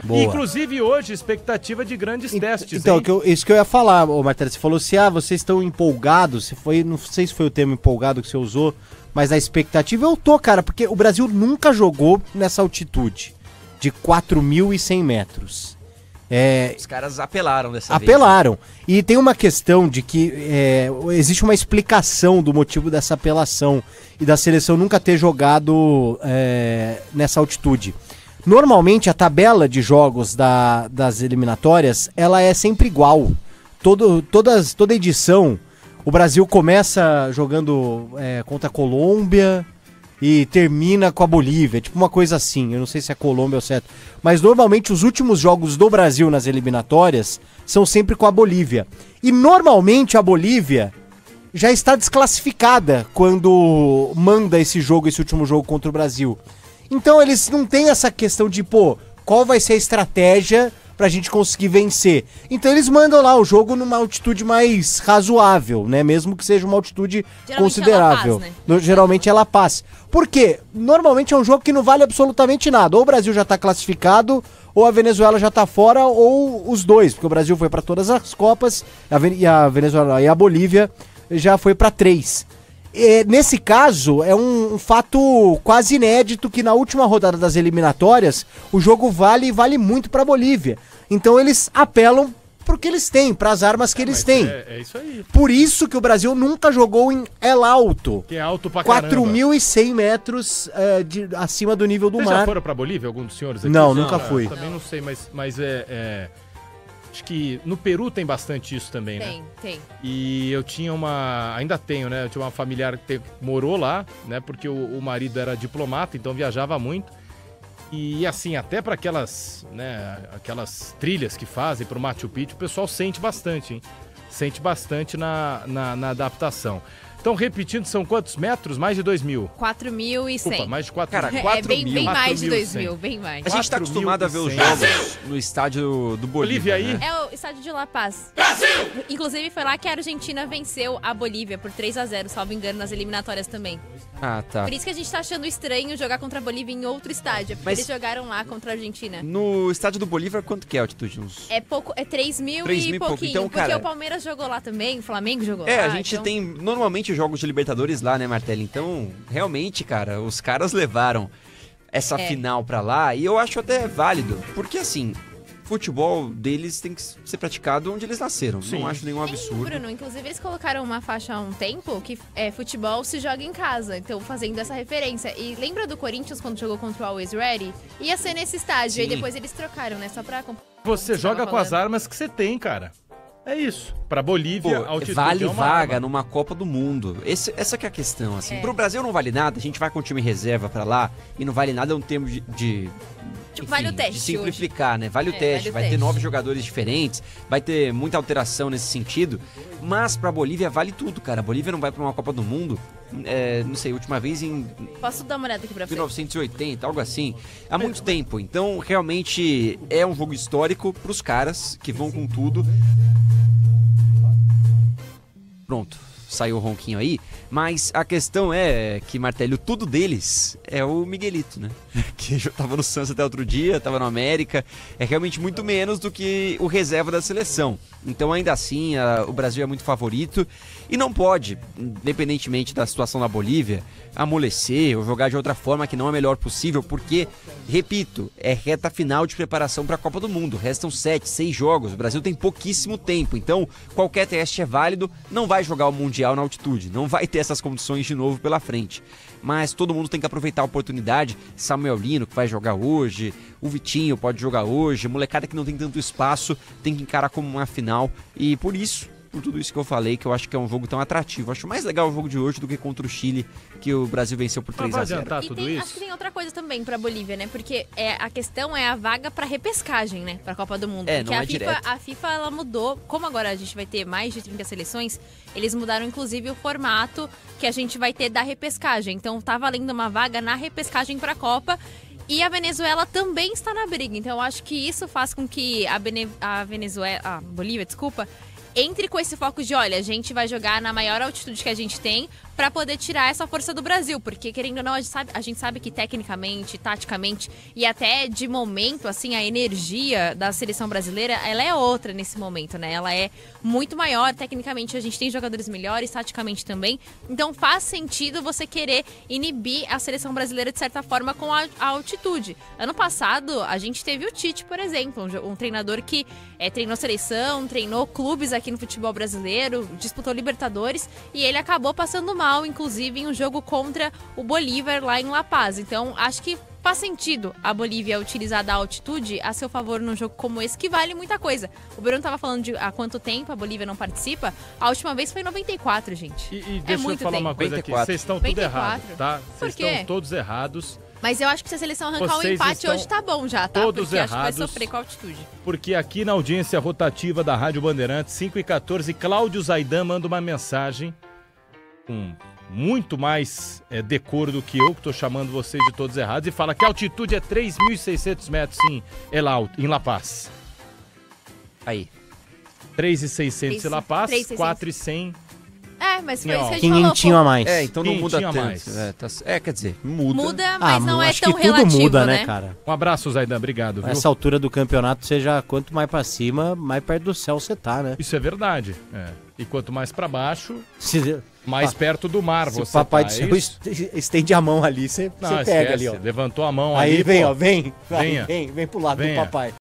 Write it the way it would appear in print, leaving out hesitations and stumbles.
Boa. Inclusive hoje, expectativa de grandes testes. Então, hein? Isso que eu ia falar, Martelo, você falou assim, vocês estão empolgados, não sei se foi o termo empolgado que você usou, mas a expectativa eu tô, cara, porque o Brasil nunca jogou nessa altitude de 4.100 metros. Os caras apelaram dessa vez. Apelaram. E tem uma questão de que existe uma explicação do motivo dessa apelação e da seleção nunca ter jogado nessa altitude. Normalmente a tabela de jogos das eliminatórias, ela é sempre igual. Toda edição, o Brasil começa jogando contra a Colômbia e termina com a Bolívia, tipo uma coisa assim, eu não sei se é Colômbia ou certo, mas normalmente os últimos jogos do Brasil nas eliminatórias são sempre com a Bolívia. E normalmente a Bolívia já está desclassificada quando manda esse último jogo contra o Brasil. Então eles não têm essa questão de, qual vai ser a estratégia pra gente conseguir vencer. Então eles mandam lá o jogo numa altitude mais razoável, né? Mesmo que seja uma altitude considerável. Geralmente é La Paz. Por quê? Normalmente é um jogo que não vale absolutamente nada. Ou o Brasil já tá classificado, ou a Venezuela já tá fora, ou os dois. Porque o Brasil foi pra todas as Copas, e a Venezuela e a Bolívia já foi pra 3. Nesse caso, é um fato quase inédito que na última rodada das eliminatórias, o jogo vale muito pra Bolívia. Então eles apelam pro que eles têm, pras armas que eles têm. É isso aí. Por isso que o Brasil nunca jogou em El Alto. Que é alto pra caramba. 4.100 metros acima do nível do mar. Vocês já foram pra Bolívia, algum dos senhores aqui? Não, nunca fui. Também não sei, mas acho que no Peru tem bastante isso também, né? Tem. E eu tinha ainda tenho, né? Eu tinha uma familiar que morou lá, né? Porque o marido era diplomata, então viajava muito. E assim, até para aquelas trilhas que fazem pro Machu Picchu, o pessoal sente bastante, hein? Sente bastante na adaptação. Então, repetindo, são quantos metros? Mais de 2.000? 4.100. Opa, mais de 4.000. Cara, 4 bem mil. mais de 2.000, bem mais. A gente tá acostumado a ver os jogos no estádio do Bolívia, aí? Né? É o estádio de La Paz. Inclusive, foi lá que a Argentina venceu a Bolívia por 3-0, salvo engano, nas eliminatórias também. Ah, tá. Por isso que a gente tá achando estranho jogar contra a Bolívia em outro estádio, porque eles jogaram lá contra a Argentina. No estádio do Bolívia, quanto que é a altitude? É pouco, é 3.000 e pouquinho, então, porque cara, o Palmeiras jogou lá também, o Flamengo jogou lá. A gente tem normalmente jogos de Libertadores lá, né, Martelo? Então, realmente, cara, os caras levaram essa final pra lá e eu acho até válido, porque assim, futebol deles tem que ser praticado onde eles nasceram. Sim. Não acho nenhum absurdo. Bruno, inclusive eles colocaram uma faixa há um tempo que futebol se joga em casa, então fazendo essa referência. E lembra do Corinthians quando jogou contra o Always Ready? Ia ser nesse estádio, e depois eles trocaram, né, só pra... Você joga com as armas que você tem, cara. É isso. Pra Bolívia, altitude vale vaga numa Copa do Mundo. Essa que é a questão, assim. Pro Brasil não vale nada, a gente vai com o time reserva pra lá e não vale nada, é um termo de Tipo, vale o teste de simplificar, hoje. Né? Vale o teste, vai ter 9 jogadores diferentes, vai ter muita alteração nesse sentido, mas pra Bolívia vale tudo, cara. A Bolívia não vai pra uma Copa do Mundo, não sei, última vez em... Posso dar uma olhada aqui pra você? 1980, algo assim, há muito tempo. Então, realmente, é um jogo histórico pros caras que vão com tudo. Pronto, saiu o ronquinho aí, mas a questão é que, Martelo, tudo deles é o Miguelito, né? Que já tava no Santos até outro dia, tava no América, é realmente muito menos do que o reserva da seleção. Então, ainda assim, o Brasil é muito favorito e não pode, independentemente da situação da Bolívia, amolecer ou jogar de outra forma que não é a melhor possível, porque, repito, é reta final de preparação para a Copa do Mundo. Restam 7, 6 jogos, o Brasil tem pouquíssimo tempo, então qualquer teste é válido, não vai jogar o Mundial na altitude, não vai ter essas condições de novo pela frente. Mas todo mundo tem que aproveitar a oportunidade. Samuel Lino, que vai jogar hoje, o Vitinho pode jogar hoje, molecada que não tem tanto espaço tem que encarar como uma final, e por tudo isso que eu falei, que eu acho que é um jogo tão atrativo. Eu acho mais legal o jogo de hoje do que contra o Chile, que o Brasil venceu por 3-0. Acho que tem outra coisa também pra Bolívia, né? Porque a questão é a vaga pra repescagem, né? Pra Copa do Mundo. Porque a FIFA ela mudou, como agora a gente vai ter mais de 30 seleções, eles mudaram inclusive o formato que a gente vai ter da repescagem. Então tá valendo uma vaga na repescagem pra Copa. E a Venezuela também está na briga. Então eu acho que isso faz com que a Bolívia, entre com esse foco de, olha, a gente vai jogar na maior altitude que a gente tem, para poder tirar essa força do Brasil, porque querendo ou não, a gente sabe que tecnicamente, taticamente e até de momento, assim, a energia da seleção brasileira, ela é outra nesse momento, né? Ela é muito maior, tecnicamente a gente tem jogadores melhores, taticamente também, então faz sentido você querer inibir a seleção brasileira de certa forma com a altitude. Ano passado, a gente teve o Tite, por exemplo, um treinador que treinou seleção, treinou clubes aqui no futebol brasileiro, disputou Libertadores e ele acabou passando mal, inclusive em um jogo contra o Bolívar lá em La Paz. Então, acho que faz sentido a Bolívia utilizar da altitude a seu favor num jogo como esse, que vale muita coisa. O Bruno estava falando de há quanto tempo a Bolívia não participa. A última vez foi em 94, gente. E deixa eu falar uma coisa aqui. Vocês estão tudo errados, tá? Vocês estão todos errados. Mas eu acho que se a seleção arrancar um empate hoje tá bom já, tá? Todos porque errados, acho que vai sofrer com a altitude. Porque aqui na audiência rotativa da Rádio Bandeirantes, 5h14, Cláudio Zaidan manda uma mensagem com muito mais decoro do que eu, que tô chamando vocês de todos errados, e fala que a altitude é 3.600 metros em La Paz. Aí. 3.600 em La Paz, 4.100... mas foi isso que a gente quinhentinho a mais. Então não muda tanto. Mais. Quer dizer, muda. Muda, mas não é acho tão que tudo relativo, muda, né, cara? Um abraço, Zaidan, obrigado. Viu? Nessa altura do campeonato, seja quanto mais pra cima, mais perto do céu você tá, né? Isso é verdade. E quanto mais pra baixo, Se, mais perto do mar se você o papai tá. do céu estende a mão ali, você pega ali, ó. Levantou a mão Aí ali, vem, pô. ó, vem Venha. pro lado Venha. do papai.